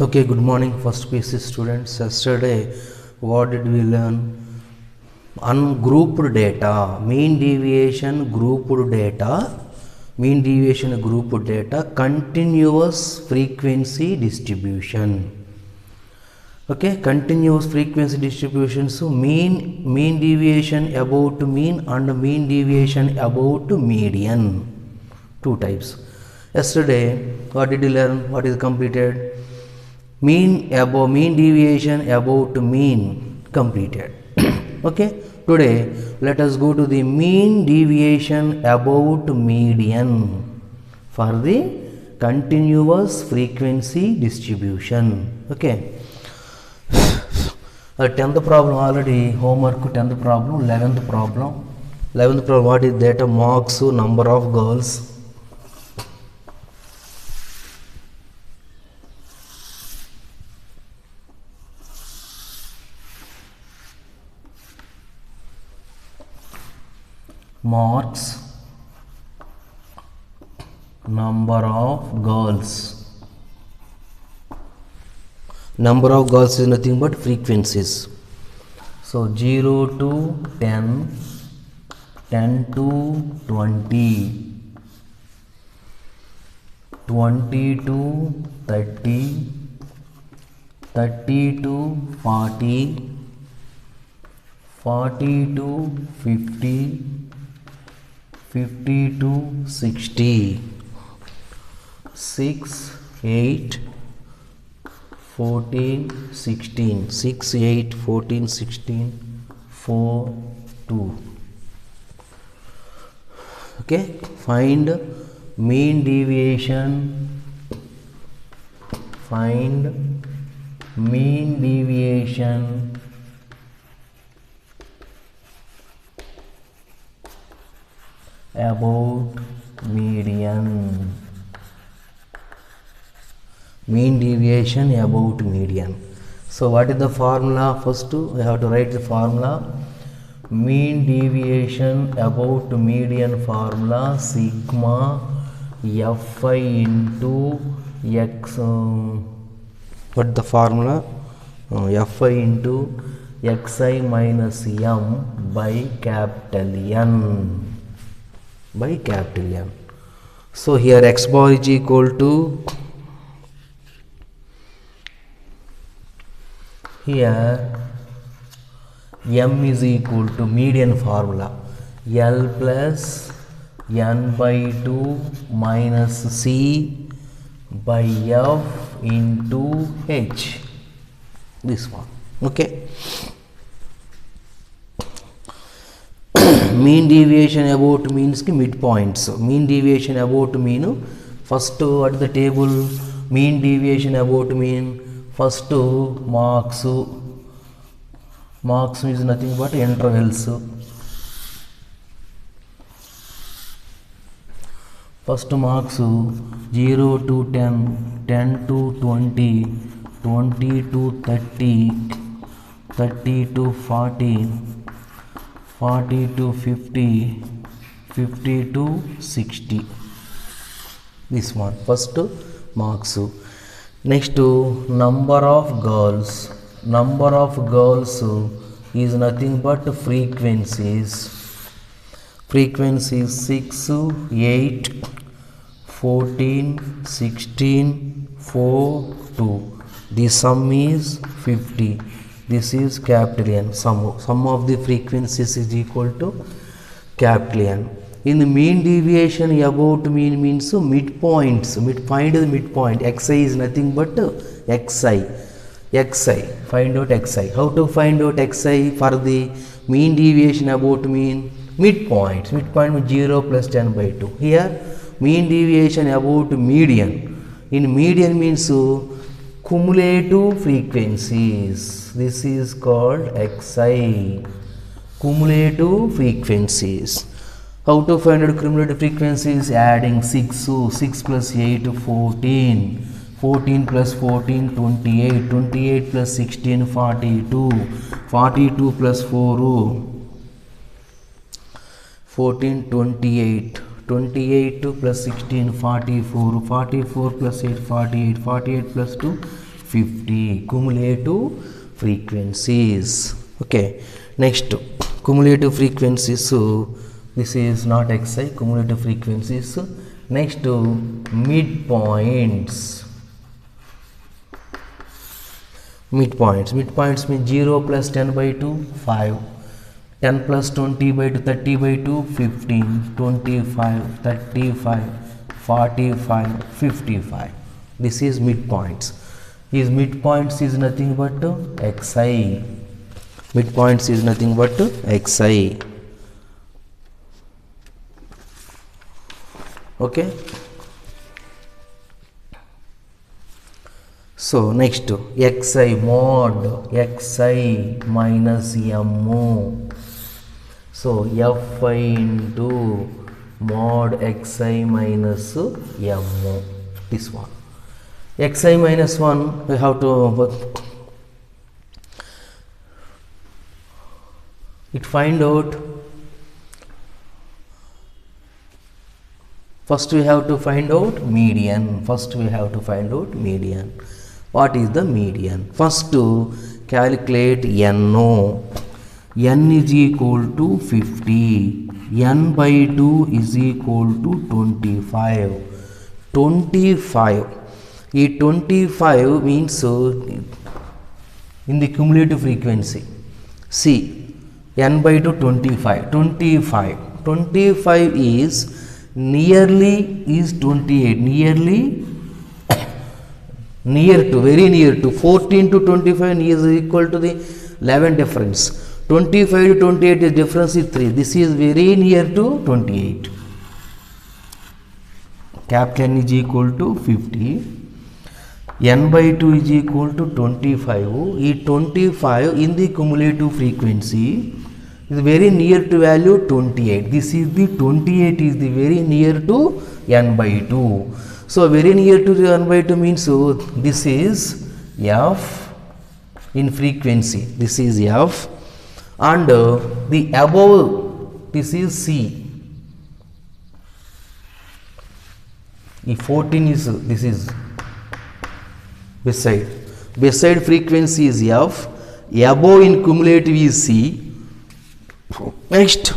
Okay, good morning, first PC students. Yesterday, what did we learn? Ungrouped data, mean deviation, grouped data, continuous frequency distribution. Okay, continuous frequency distribution. So, mean deviation about mean and mean deviation about median. Two types. Yesterday, what did you learn? What is completed? Mean deviation about mean completed. Okay, today let us go to the mean deviation about median for the continuous frequency distribution. Okay, 10th problem already homework, 10th problem, 11th problem. 11th problem, what is that? Marks, number of girls. Marks, number of girls. Number of girls is nothing but frequencies. So 0 to 10, 10 to 20, 20 to 30, 30 to 40, 40 to 50, 50 to 60, 6, 8, 14, 16, 6, 8, 14, 16, 4, 2. Okay, find mean deviation, about median. Mean deviation about median. So what is the formula? First we have to write the formula. Mean deviation about median formula sigma fi into x. What the formula? Fi into xi minus m by capital N. By capital N. So here x bar is equal to, here m is equal to median formula L plus n by 2 minus c by f into h. This one. Okay. Mean deviation about means ki midpoints. Mean deviation about mean. First at the table, mean deviation about mean. First marks. Marks is nothing but intervals. First marks 0 to 10, 10 to 20, 20 to 30, 30 to 40, 40 to 50, 50 to 60. This one. First marks. Next number of girls. Number of girls is nothing but frequencies. Frequencies 6, 8, 14, 16, 4, 2. The sum is 50. This is capital N. Sum of the frequencies is equal to capital N. In the mean deviation about mean means midpoints. Find the midpoint. Xi is nothing but xi. Find out xi. How to find out xi for the mean deviation about mean? Midpoint. Midpoint means 0 plus 10 by 2. Here mean deviation about median. In median means cumulative frequencies. This is called xi. Cumulative frequencies. How to find out cumulative frequencies? Adding 6. So 6 plus 8, 14. 14 plus 14, 28. 28 plus 16, 42. 42 plus 4, 14, 28. 28 plus 16, 44. 44 plus 8, 48. 48 plus 2, 50 cumulative frequencies. Okay, next cumulative frequencies. So this is not xi, cumulative frequencies. Next midpoints. Midpoints means 0 plus 10 by 2 5, 10 plus 20 by 2 30 by 2 15, 25 35 45 55. This is midpoints. His midpoints is nothing but xi. Midpoints is nothing but xi. Okay. So next xi mod xi minus mo. So fi into mod xi minus mo. This one. Xi minus 1 we have to find out. First we have to find out median. What is the median? First to calculate NO. N is equal to 50. N by 2 is equal to 25. 25. 25 means in the cumulative frequency. See, N by 2 25. 25 is nearly is 28. Near to, very near to. 14 to 25 is equal to the 11 difference. 25 to 28 is difference is 3. This is very near to 28. Capital N is equal to 50. N by 2 is equal to 25. E 25 in the cumulative frequency is very near to value 28. This is the 28 is the very near to N by 2. So very near to the N by 2 means this is F in frequency. This is F, and the above this is C. If 14 is this is beside frequency is F, above in cumulative is C. Next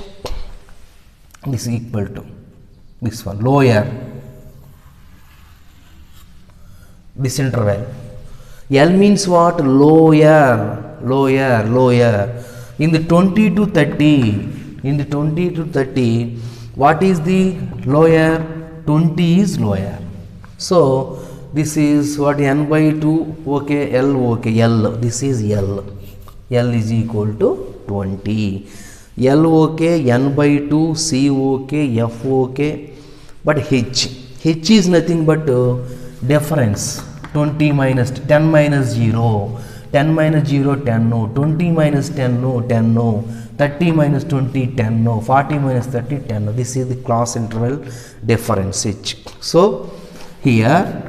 this is equal to this one, lower this interval. L means what? Lower. In the 20 to 30, what is the lower? 20 is lower. So this is what? N by 2, okay, L, okay, L, this is L. L is equal to 20. L okay, N by 2, C okay, F okay, but H is nothing but difference. 20 minus 10 minus 0, 10 minus 0, 10 no, 20 minus 10 no, 10 no, 30 minus 20, 10 no, 40 minus 30, 10 no. This is the class interval difference H. So here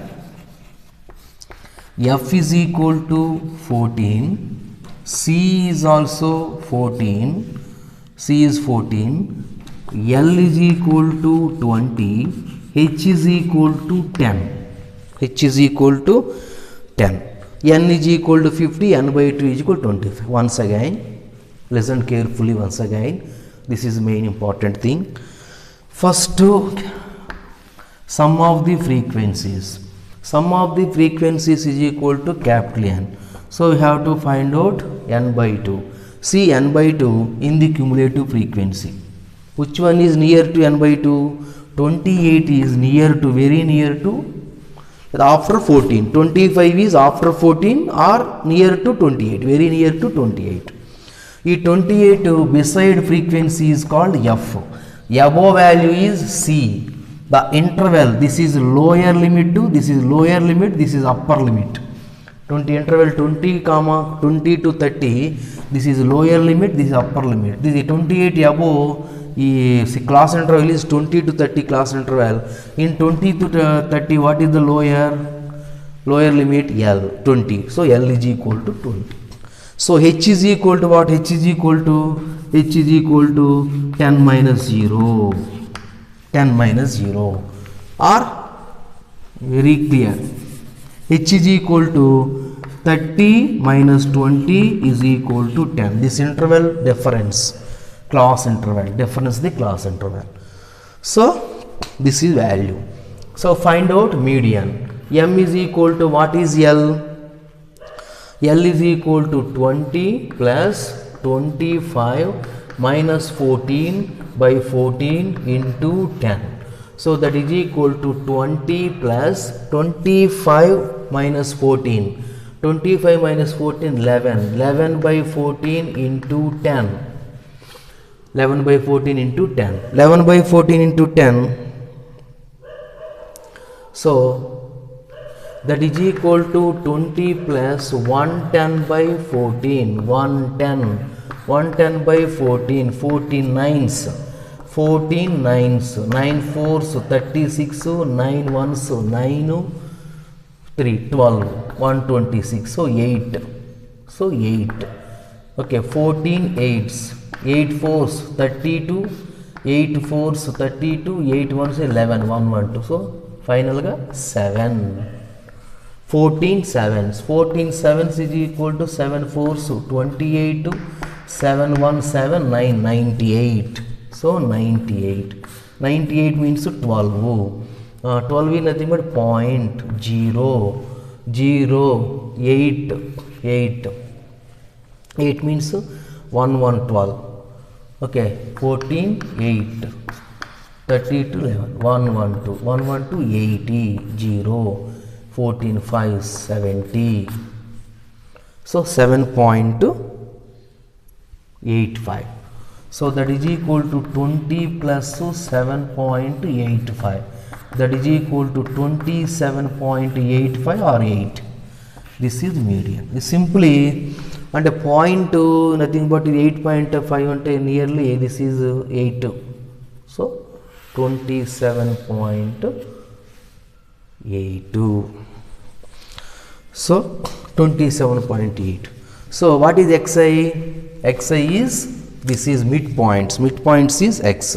F is equal to 14, C is also 14, C is 14, L is equal to 20, H is equal to 10. H is equal to 10. N is equal to 50, N by 2 is equal to 25. Once again, listen carefully once again. This is main important thing. First, sum of the frequencies. Sum of the frequencies is equal to capital N. So, we have to find out N by 2. See N by 2 in the cumulative frequency. Which one is near to N by 2? 28 is near to, very near to, after 14. 25 is after 14 or near to 28, very near to 28. The 28 beside frequency is called F. Above value is C. The interval, this is lower limit to, this is lower limit, this is upper limit. 20 interval 20 comma 20 to 30, this is lower limit, this is upper limit. This is 28 above. Class interval is 20 to 30 class interval. In 20 to 30, what is the lower limit? L, 20. So L is equal to 20. So H is equal to what? H is equal to 10 minus 0. 10 minus 0. Or very clear. H is equal to 30 minus 20 is equal to 10. This interval difference, class interval, difference the class interval. So this is value. So find out median. M is equal to, what is L? L is equal to 20 plus 25 minus 14 by 14 into 10. So that is equal to 20 plus 25 minus 14. 25 minus 14, 11. 11 by 14 into 10. 11 by 14 into 10. 11 by 14 into 10. So that is equal to 20 plus 110 by 14. 110. 110 by 14. 14 nines. 14 nines. 9 fours 36. 9 ones 9. 3, 12, 126, so 8, so 8, okay, 14 8s, 8 fours 32, 8 fours 32, 8 ones 11, 112, so final ga 7, 14 7s, 14 7s is equal to 7 fours 28, 7 1 7, 9, 98, so 98, 98 means 12, 12 is nothing but 0.008, 8 means 1112, okay, 14 8, 32 11, 112, 112 80, 0, 14 5 70, so 7.85. So that is equal to 20 plus 7.85. That is equal to 27.85 or 8. This is median. This simply, and a point nothing but 8.5 and nearly this is 8. So 27.82. So 27.8. So what is xi? Xi is, this is midpoints. Midpoints is x.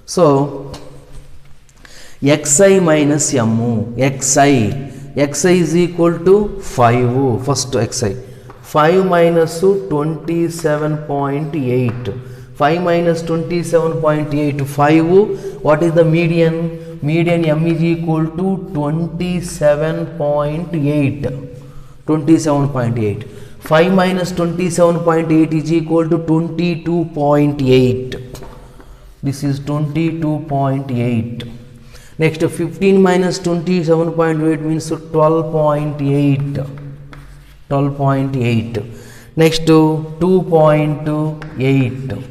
So xi minus m, xi is equal to 5, first xi, 5 minus 27.8, 5 minus 27.8, 5, what is the median? Median m is equal to 27.8, 27.8, 5 minus 27.8 is equal to 22.8, this is 22.8. Next 15 minus 27.8 means 12.8, 12.8. Next 2.8.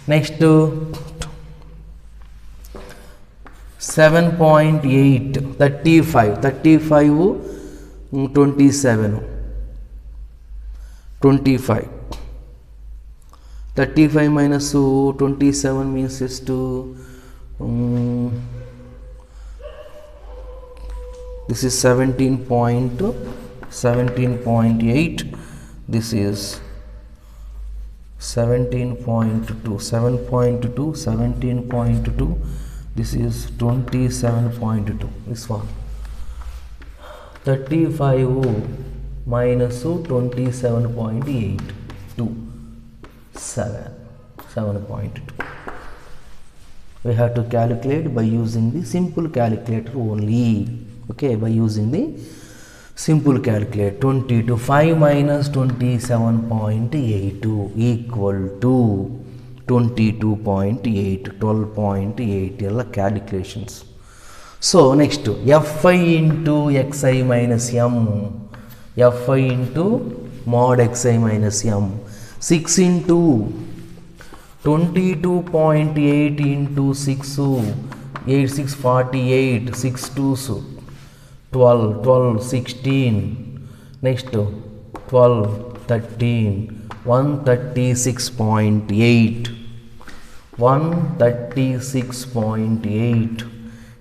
Next 7.8, 35, 35, 27, 25. 35 minus 27 means is to this is 17.8, this is 17.2, 7.2, 17.2, this is 27.2, this one. 35 minus 27.8, 2, 7.2. We have to calculate by using the simple calculator only. Okay, by using the simple calculator. 22, 5 minus 27.82 equal to 22.8, 12.8 ಎಲ್ಲ calculations. So next fi into xi minus m, fi into mod xi minus m, 6 into 22.8 into 6, 8 6 48, 6 2s 12, 12 16, next 12 13, 136.8, 136.8,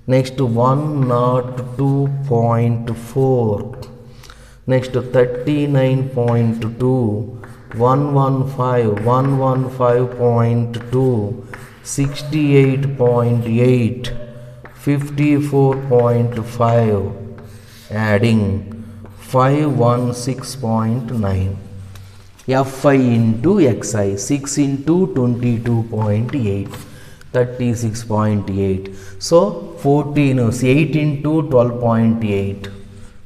next 102.4, next 39.2, 115, 115.2, 68.8, 54.5, adding 516.9. Fi into xi, 6 into 22.8, 36.8. So 14 is 8 into 12.8,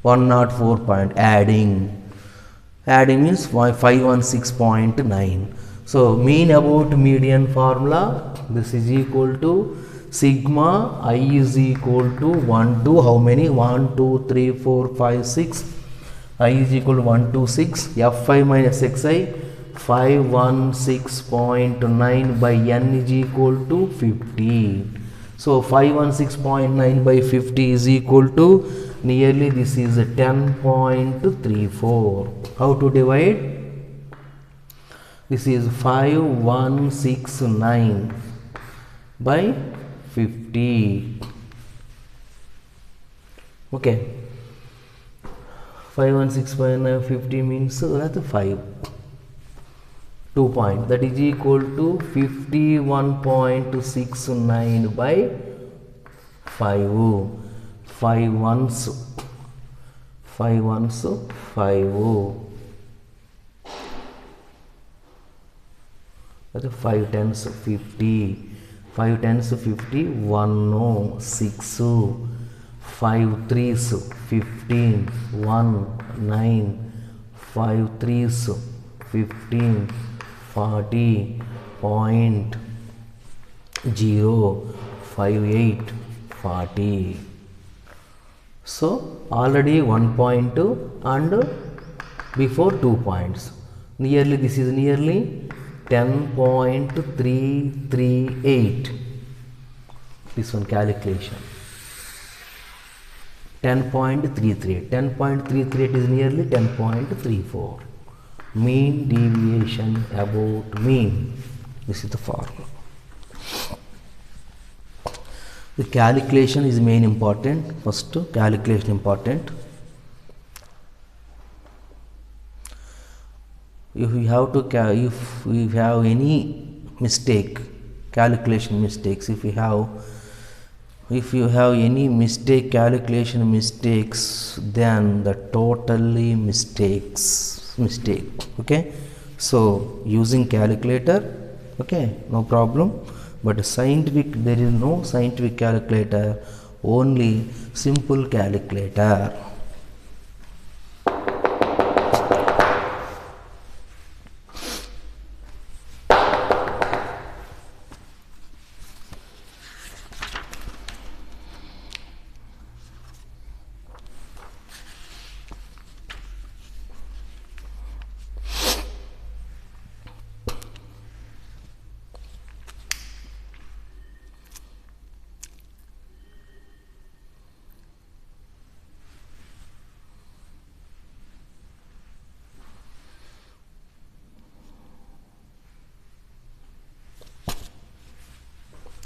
104 point. Adding means 516.9. So mean about median formula, this is equal to sigma I is equal to 1 to how many, 1 2 3 4 5 6, I is equal to 1 to 6, Fi minus xi, 516.9 by n is equal to 50. So 516.9 by 50 is equal to nearly, this is 10.34. How to divide? This is 5169 by 50. Okay. 516.50 means that's 5. 2 point, that is equal to 51.69 by 5. 5 ones 5. That's 5 tens 50. 5 tens 50, 1 6, 5 threes 15, 1 9, 5 threes 15, 40.058, 40. So already 1 point and before 2 points. Nearly, this is nearly 10.338. This one calculation. 10.338. 10.338 is nearly 10.34. Mean deviation about mean. This is the formula. The calculation is main important. First, calculation important. If you have to, if you have any mistake, calculation mistakes, if you have any mistake, calculation mistakes, then the totally mistake. Okay, so using calculator, okay, no problem. But scientific, there is no scientific calculator, only simple calculator.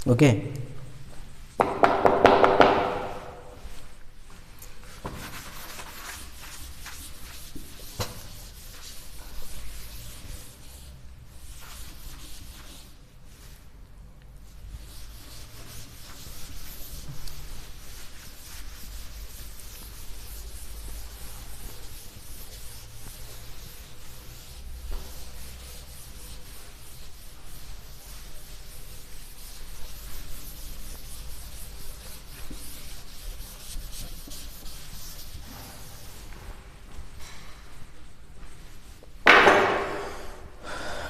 Okay.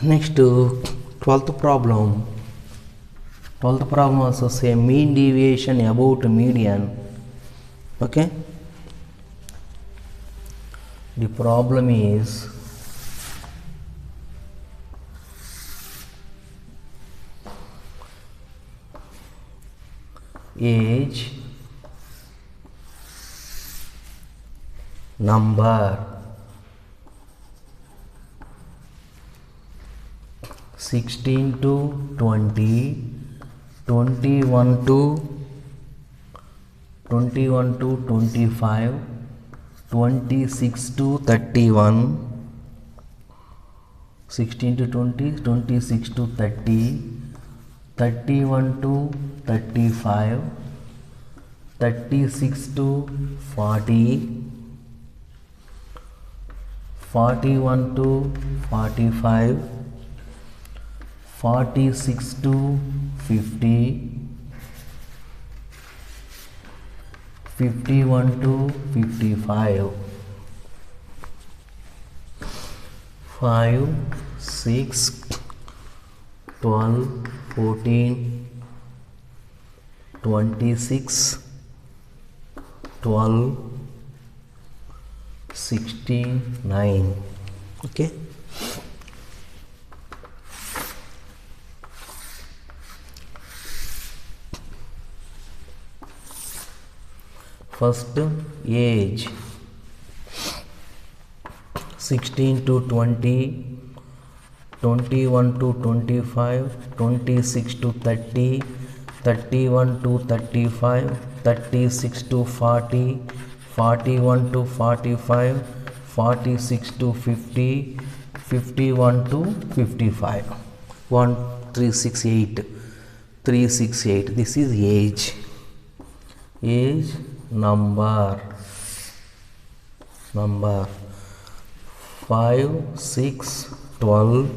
Next, 12th problem. 12th problem also say mean deviation about median. Okay. The problem is age, number, 16 to 20, 21 to 25, 26 to 31, 16 to 20, 26 to 30, 31 to 35, 36 to 40, 41 to 45, 46 to 50, 51 to 55, 5, 6, 12, 14, 26, 12, 16, 9. Okay. First age 16 to 20, 21 to 25, 26 to 30, 31 to 35, 36 to 40, 41 to 45, 46 to 50, 51 to 55. 1, 3, 6, 8. 3, 6, 8. This is age. Age number 5, 6, 12,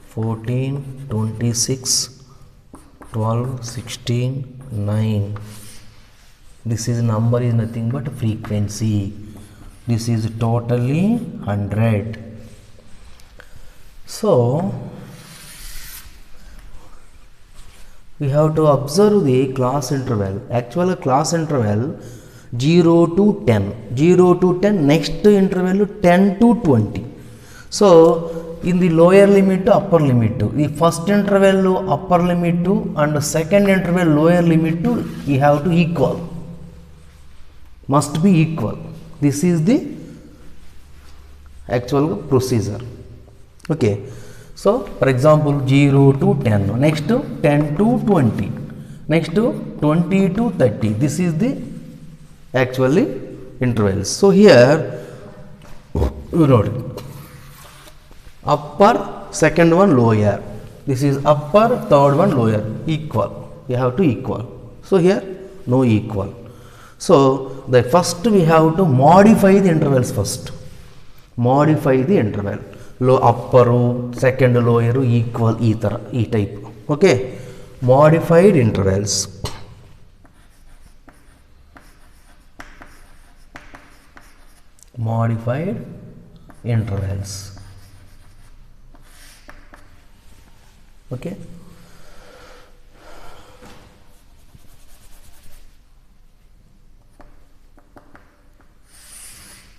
14, 26, 12, 16, 9. This is number is nothing but frequency. This is totally 100. So we have to observe the class interval. Actual class interval 0 to 10. 0 to 10. Next interval 10 to 20. So in the lower limit to upper limit to, the first interval to upper limit to and the second interval lower limit to, we have to equal. Must be equal. This is the actual procedure. Okay. So for example 0 to 10, next to 10 to 20, next to 20 to 30. This is the actually intervals. So here you wrote upper, second one lower. This is upper, third one lower. Equal. You have to equal. So here no equal. So the first we have to modify the intervals first. Modify the interval. Low upper, second lower equal ether, e type. Okay. Modified intervals. Modified intervals. Okay.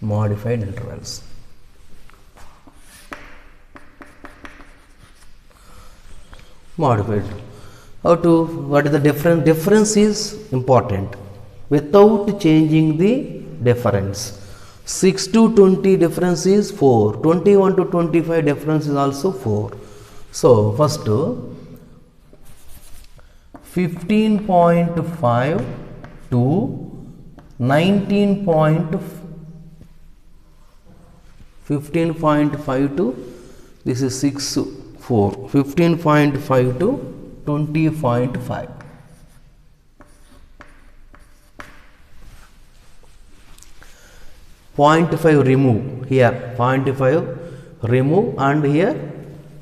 Modified intervals. Modified. How to, what is the difference? Difference is important without changing the difference. 6 to 20 difference is 4. 21 to 25 difference is also 4. So first 15.5 to 15.5 to, this is 6, 4, 15.5 to 20.5. Point 5 remove here, 0.5 remove and here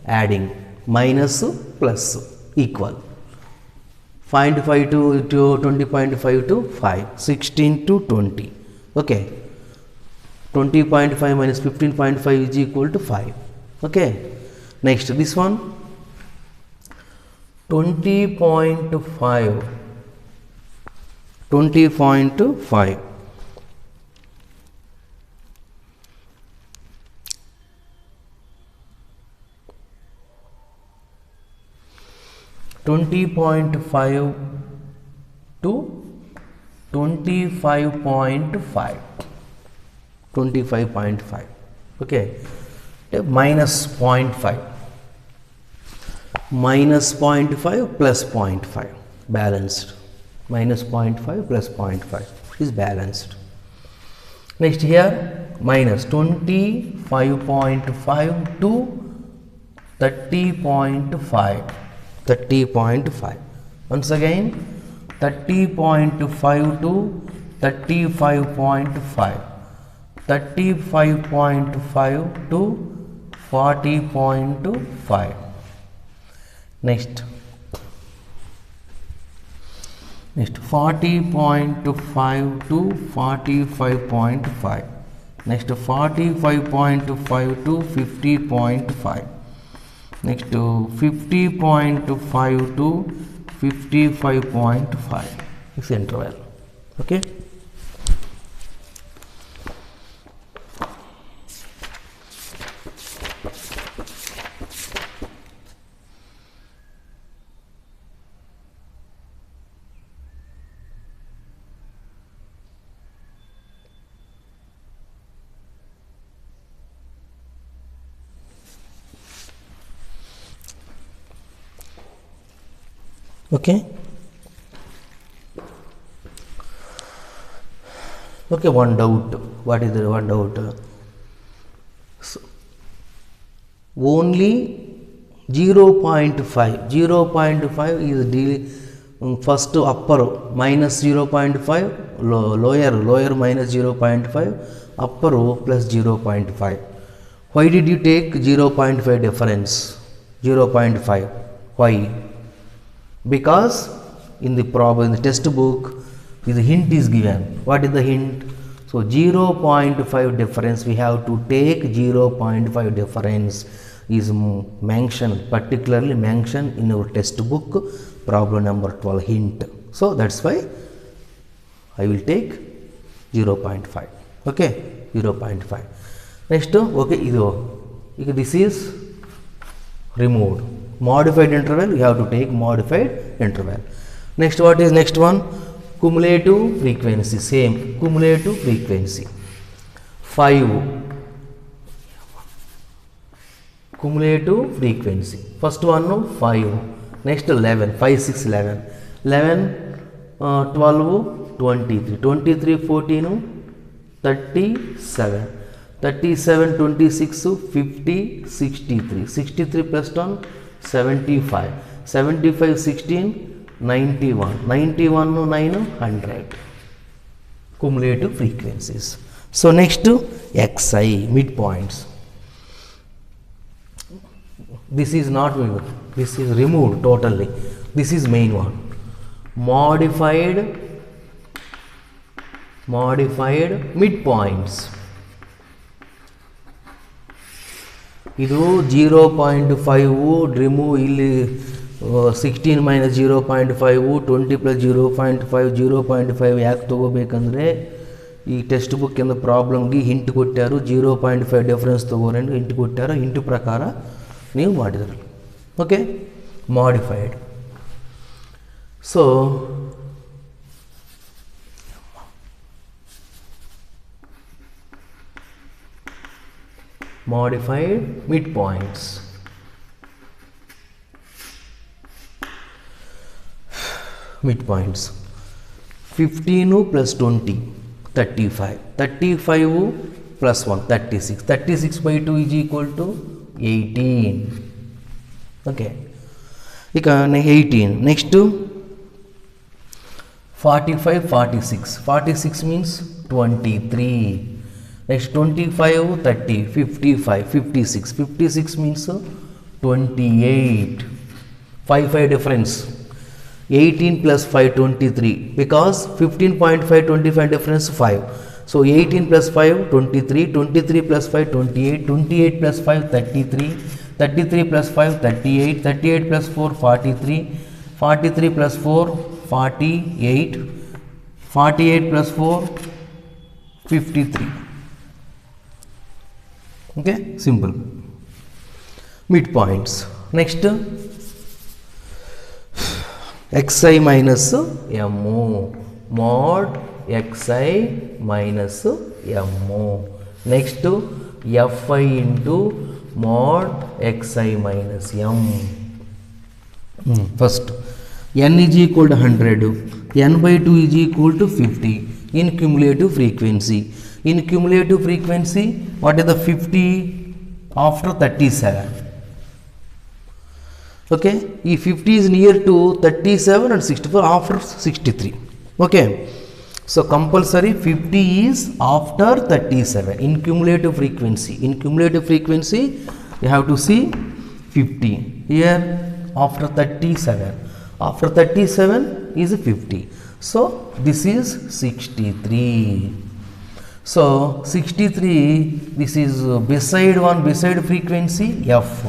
adding minus plus equal. 0.5 to 20.5 to 5, 16 to 20. Okay. 20.5 minus 15.5 is equal to 5. Okay. Next this one 20.5. 20.5. (20.5 to 25.5). 25.5. Okay. Minus 0.5. Minus 0.5 plus 0.5. Balanced. Minus 0.5 plus 0.5 is balanced. Next here minus 25.5 to 30.5. 30.5. Once again 30.5 to 35.5. 35.5 to 40.5. Next 40.5 to 45.5. Next 45.5 to 50.5. Next 50.5 to 55.5. This interval. Okay. Okay. Okay, one doubt. What is the one doubt? So, only 0.5. 0.5 is first upper minus 0.5, lower minus 0.5, upper plus 0.5. Why did you take 0.5 difference? 0.5. Why? Because in the problem, in the test book, the hint is given. What is the hint? So 0.5 difference, we have to take 0.5 difference is mentioned, particularly mentioned in our test book, problem number 12 hint. So that's why I will take 0.5. Okay, 0.5. Next, okay, this is removed. Modified interval, you have to take modified interval. Next, what is next one? Cumulative frequency. Same, cumulative frequency. 5. Cumulative frequency. First one 5. Next 11. 5, 6, 11. 11, 12, 23. 23, 14, 37. 37, 26, 50, 63. 63 plus 1, 75. 75, 16, 91. 91, 9, 100. Cumulative frequencies. So next to xi, midpoints. This is not removed. This is removed totally. This is main one. Modified midpoints. ಇದು 0.5 remove ಇಲ್ಲಿ 16 minus 0.5 20 plus 0.5 0.5 ಯಾಕೆ ತೊಗೋಬೇಕಂದ್ರೆ ಈ text ಬುಕ್ಕಿಂದ ಪ್ರಾಬ್ಲಮ್ಗೆ hint ಕೊಟ್ಟಾರು 0.5 difference ತೊಗೋರಿ hint ಕೊಟ್ಟಾರು hint ಪ್ರಕಾರ ನೀವು ಮಾಡಿದ್ರಿ okay modified so modified midpoints. Midpoints 15 plus 20 35 35 plus 1 36 36 by 2 is equal to 18 okay ಈಗ 18 next to 45 46 46 means 23 next 25 30 55 56 56 means 28 5 difference 18 plus 5 23 because 15.5 25 difference 5 so 18 plus 5 23 23 plus 5 28 28 plus 5 33 33 plus 5 38 38 plus 4 43 43 plus 4 48 48 plus 4 53 okay simple midpoints next xi minus mo mod xi minus mo next fi into mod xi minus m first n is equal to 100 n by 2 is equal to 50 in cumulative frequency in cumulative frequency what is the 50 after 37 okay if 50 is near to 37 and 64 after 63 okay So compulsory 50 is after 37 in cumulative frequency. In cumulative frequency you have to see 50. Here after 37. After 37 is 50. So this is 63. So 63, this is beside frequency F.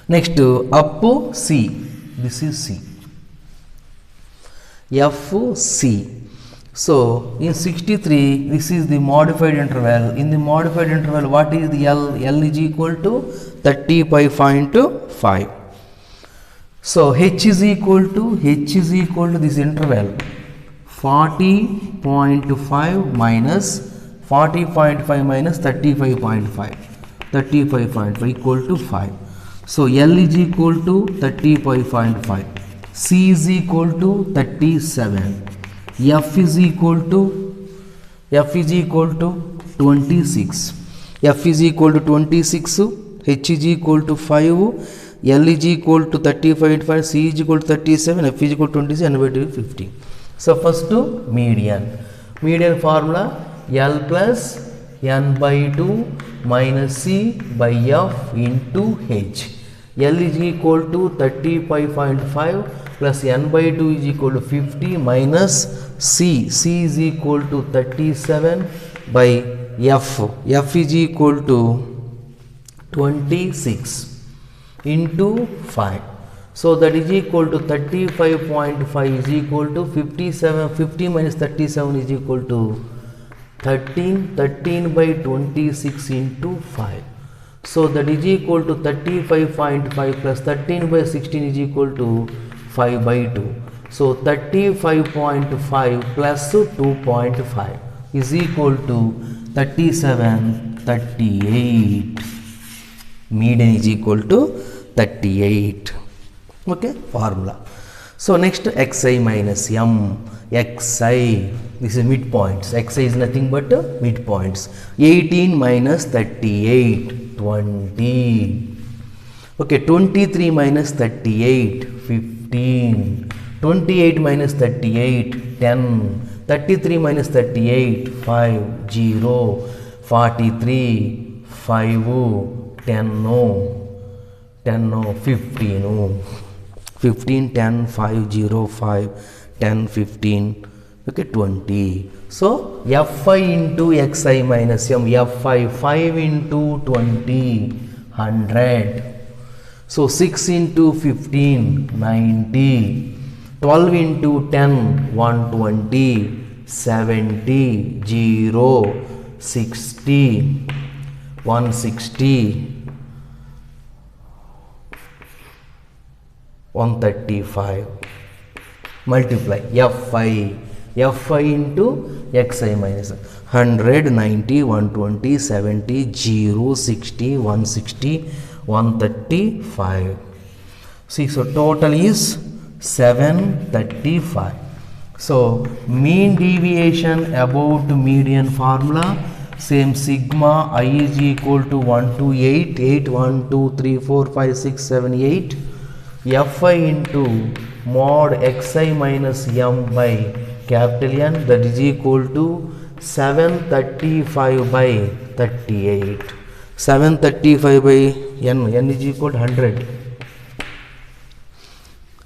Next up C. This is C. F C. So in 63, this is the modified interval. In the modified interval, what is the L? L is equal to 30.5. So H is equal to this interval 40.5 minus 40.5 minus 35.5. 35.5 equal to 5. So L is equal to 30.5. C is equal to 37. F is equal to 26. F is equal to 26. H is equal to 5. L is equal to 30.5. C is equal to 37. F is equal to 27. N by 2 is 50. So first to median. Median formula L plus N by 2 minus C by F into H. L is equal to 35.5 plus N by 2 is equal to 50 minus C. C is equal to 37 by F. F is equal to 26 into 5. So that is equal to 35.5 is equal to 57. 50 minus 37 is equal to 13. 13 by 26 into 5. So that is equal to 35.5 plus 13 by 16 is equal to 5 by 2. So 35.5 plus 2.5 is equal to 38. Median is equal to 38. Okay, formula. So next xi minus m. Xi, this is midpoints. Xi is nothing but midpoints. 18 minus 38, 20. Okay, 23 minus 38, 15. 28 minus 38, 10. 33 minus 38, 5, 0. 43, 5, 10, 15. 15, 10, 5, 0, 5, 10, 15, okay, 20. So Fi into Xi minus m, Fi 5 into 20, 100. So 6 into 15, 90. 12 into 10, 120, 70, 0, 60, 160, 135. Multiply Fi into Xi minus 100, 90, 120, 70, 0, 60, 160, 135. See, so total is 735. So mean deviation about median formula, same sigma I is equal to 1 to 8, 8, 1, 2, 3, 4, 5, 6, 7, 8. Fi into mod xi minus m by capital N, that is equal to 735 by 38. 735 by n, n is equal to 100.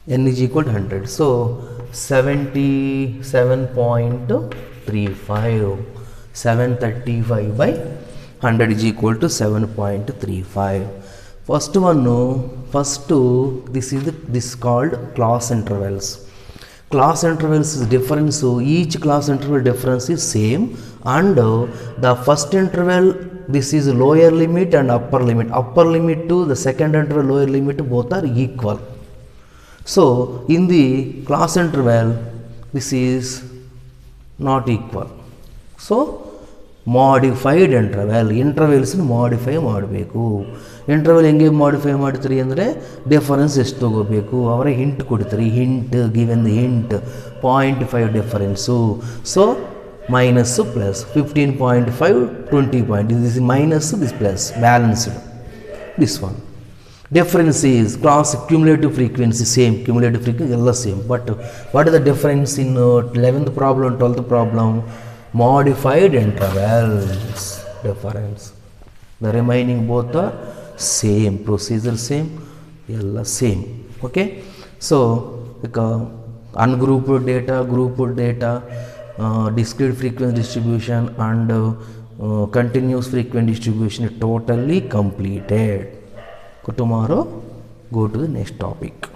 N is equal to 100. So 77.35. 735 by 100 is equal to 7.35. First one, this is called class intervals. Class intervals is different, so each class interval difference is same, and the first interval, this is lower limit and upper limit. Upper limit to the second interval, lower limit, both are equal. So in the class interval, this is not equal. So modified interval, intervals modify ಮಾಡಬೇಕು. Interval ಹೆಂಗೆ modify ಮಾಡ್ತೀರಿ ಅಂದರೆ difference ಎಷ್ಟು ತೊಗೋಬೇಕು ಅವರ hint ಕೊಡ್ತೀರಿ. Hint given the hint 0.5 difference. So minus plus 15.5 20 point, this minus this plus balanced this one. difference is cross cumulative frequency same, cumulative frequency all same, but what is the difference in 11th problem and 12th problem? Modified intervals difference. The remaining both are same, procedure same, all same. Okay, so ungrouped data, grouped data, discrete frequency distribution and continuous frequency distribution totally completed. Tomorrow go to the next topic.